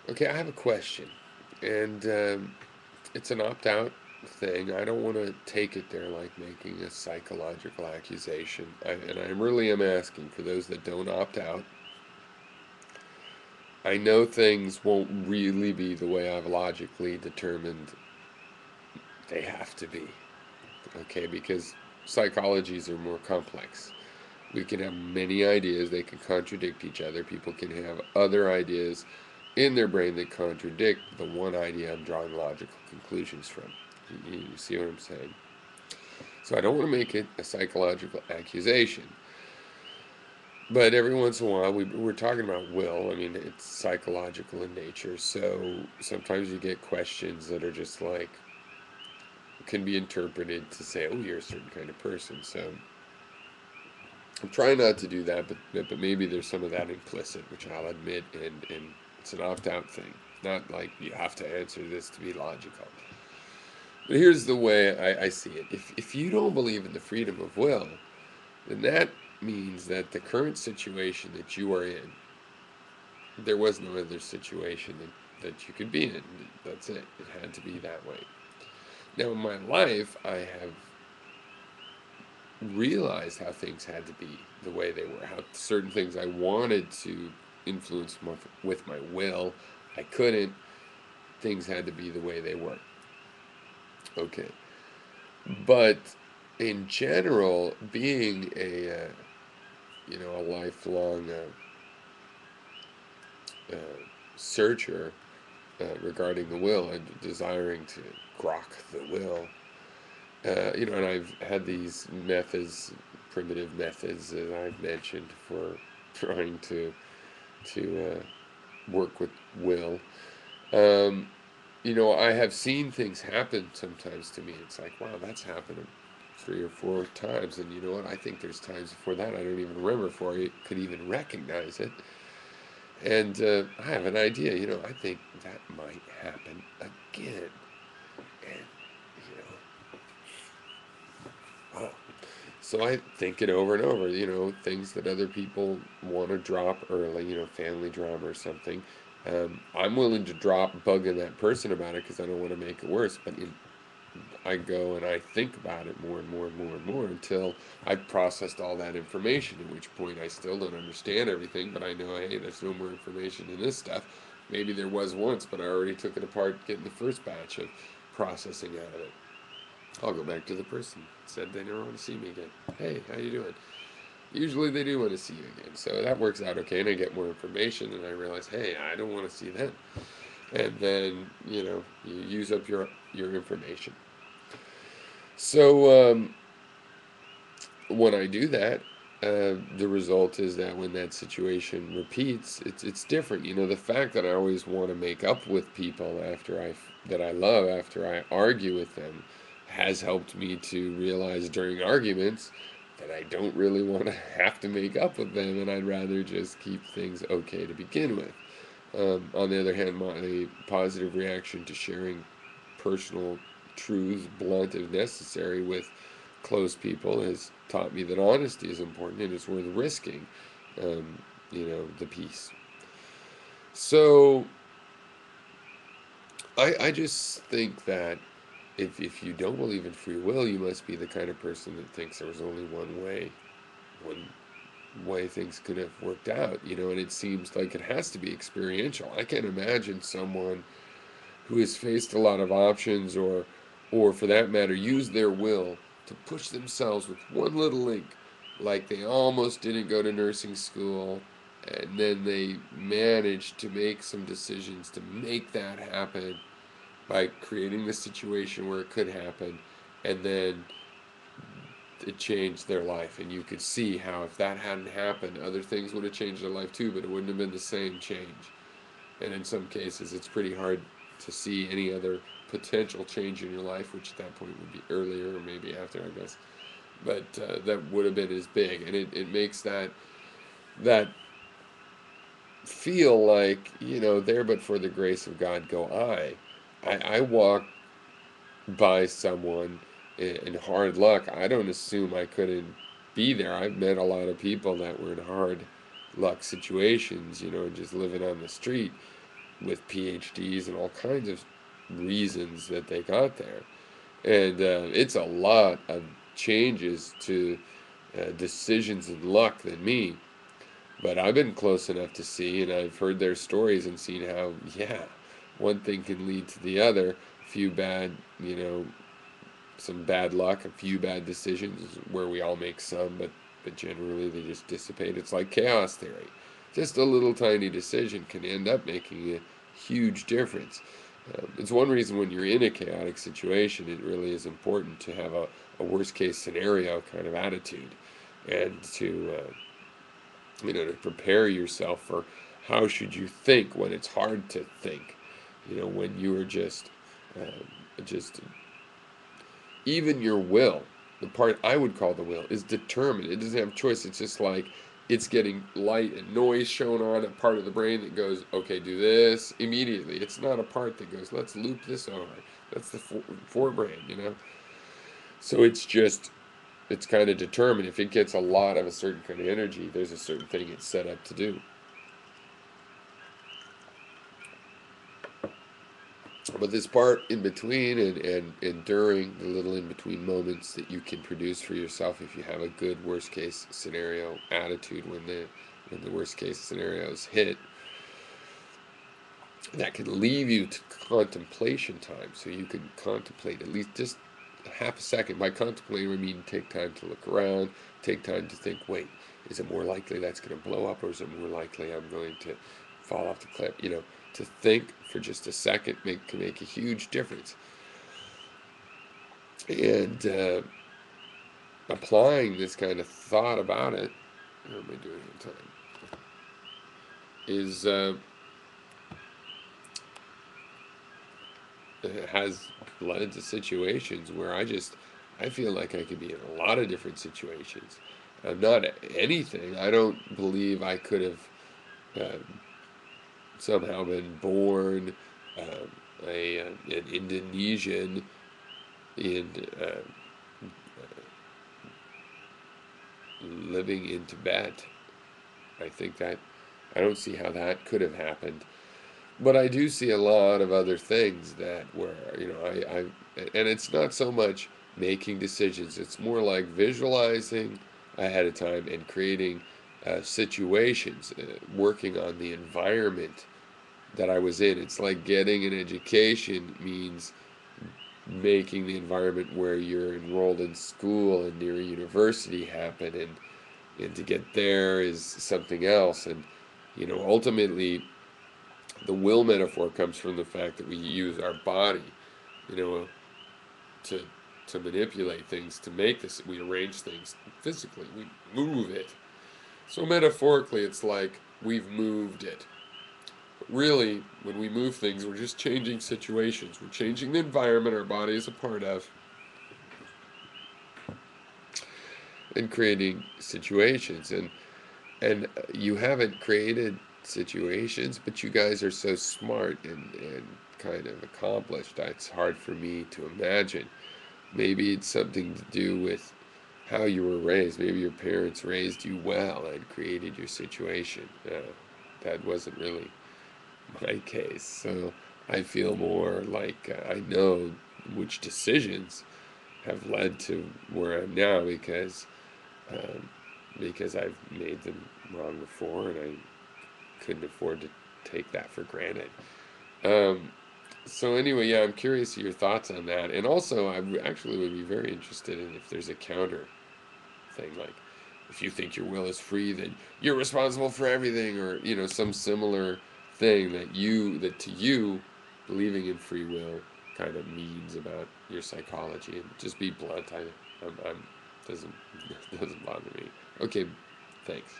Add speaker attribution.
Speaker 1: Okay, I have a question, and it's an opt-out thing. I don't want to take it there like making a psychological accusation. And I really am asking for those that don't opt out. I know things won't really be the way I've logically determined they have to be. Okay, because psychologies are more complex. We can have many ideas, they can contradict each other. People can have other ideas in their brain that contradict the one idea I'm drawing logical conclusions from. You see what I'm saying? So I don't want to make it a psychological accusation. But every once in a while, we're talking about will. I mean, it's psychological in nature. So sometimes you get questions that are just like, can be interpreted to say, oh, you're a certain kind of person. So I'm trying not to do that, but maybe there's some of that implicit, which I'll admit, and it's an opt out thing. Not like you have to answer this to be logical. But here's the way I see it. If you don't believe in the freedom of will, then that means that the current situation that you are in, there was no other situation that you could be in. That's it. It had to be that way. Now, in my life, I have realized how things had to be the way they were, how certain things I wanted to influence with my will, I couldn't. Things had to be the way they were. Okay. But in general, being a lifelong uh, searcher regarding the will and desiring to grok the will, and I've had these methods, primitive methods that I've mentioned for trying to work with will. Um, I have seen things happen sometimes to me. It's like, wow, that's happened 3 or 4 times, and you know what? I think there's times before that I don't even remember before I could even recognize it. And I have an idea. I think that might happen again, and wow. So I think it over and over, things that other people want to drop early, family drama or something. I'm willing to drop bugging that person about it because I don't want to make it worse. But I go and I think about it more and more and more and more until I've processed all that information, at which point I still don't understand everything, but I know, hey, there's no more information in this stuff. Maybe there was once, but I already took it apart getting the first batch of processing out of it. I'll go back to the person. Said they never want to see me again. Hey, how you doing? Usually they do want to see you again, so that works out okay. And I get more information, and I realize, hey, I don't want to see them. And then you use up your information. So when I do that, the result is that when that situation repeats, it's different. The fact that I always want to make up with people that I love after I argue with them has helped me to realize during arguments that I don't really want to have to make up with them, and I'd rather just keep things okay to begin with. On the other hand, my positive reaction to sharing personal truths, blunt if necessary, with close people has taught me that honesty is important and it's worth risking, the peace. So I just think that if you don't believe in free will, you must be the kind of person that thinks there was only one way things could have worked out, and it seems like it has to be experiential. I can't imagine someone who has faced a lot of options or for that matter used their will to push themselves with one little link, like they almost didn't go to nursing school and then they managed to make some decisions to make that happen by creating the situation where it could happen, and then it changed their life. And you could see how if that hadn't happened, other things would have changed their life too, but it wouldn't have been the same change. And in some cases, it's pretty hard to see any other potential change in your life, which at that point would be earlier or maybe after, I guess. But that would have been as big, and it makes that feel like there, but for the grace of God go I. I walk by someone in hard luck. I don't assume I couldn't be there. I've met a lot of people that were in hard luck situations, just living on the street. with PhDs and all kinds of reasons that they got there. And it's a lot of changes to decisions and luck than me. But I've been close enough to see, and I've heard their stories and seen how, yeah, one thing can lead to the other. A few bad, some bad luck, a few bad decisions where we all make some, but generally they just dissipate. It's like chaos theory. Just a little tiny decision can end up making a huge difference. It's one reason when you're in a chaotic situation, it really is important to have a worst case scenario kind of attitude, and to prepare yourself for how should you think when it's hard to think, when you are just even your will, the part I would call the will, is determined. It doesn't have choice. It's just like it's getting light and noise shown on a part of the brain that goes, okay, do this immediately. It's not a part that goes, let's loop this over. That's the forebrain. So it's kind of determined. If it gets a lot of a certain kind of energy, there's a certain thing it's set up to do. But this part in between and during the little in between moments that you can produce for yourself, if you have a good worst case scenario attitude when the worst case scenarios hit, that can leave you to contemplation time. So you can contemplate at least just half a second. By contemplating, I mean take time to look around, take time to think, wait, is it more likely that's going to blow up, or is it more likely I'm going to fall off the cliff? To think for just a second can make a huge difference. And applying this kind of thought about it, what am I doing in time, is has led to situations where I feel like I could be in a lot of different situations. I'm not anything. I don't believe I could have somehow been born an Indonesian in living in Tibet. I think that I don't see how that could have happened. But I do see a lot of other things that were, and it's not so much making decisions, it's more like visualizing ahead of time and creating situations, working on the environment that I was in. It's like getting an education means making the environment where you're enrolled in school and near a university happen, and to get there is something else. And, ultimately, the will metaphor comes from the fact that we use our body, you know, to manipulate things, to make this. We arrange things physically. We move it. So metaphorically, it's like we've moved it. But really, when we move things, we're just changing situations. We're changing the environment our body is a part of, and creating situations. And you haven't created situations, but you guys are so smart and kind of accomplished. It's hard for me to imagine. Maybe it's something to do with how you were raised. Maybe your parents raised you well and created your situation. That wasn't really my case. So I feel more like I know which decisions have led to where I'm now um, because I've made them wrong before, and I couldn't afford to take that for granted. Um, so anyway, yeah, I'm curious your thoughts on that, and also actually would be very interested in if there's a counter thing, like if you think your will is free, then you're responsible for everything, or some similar thing that to you, believing in free will kind of means about your psychology. And just be blunt. I'm doesn't doesn't bother me. Okay, thanks.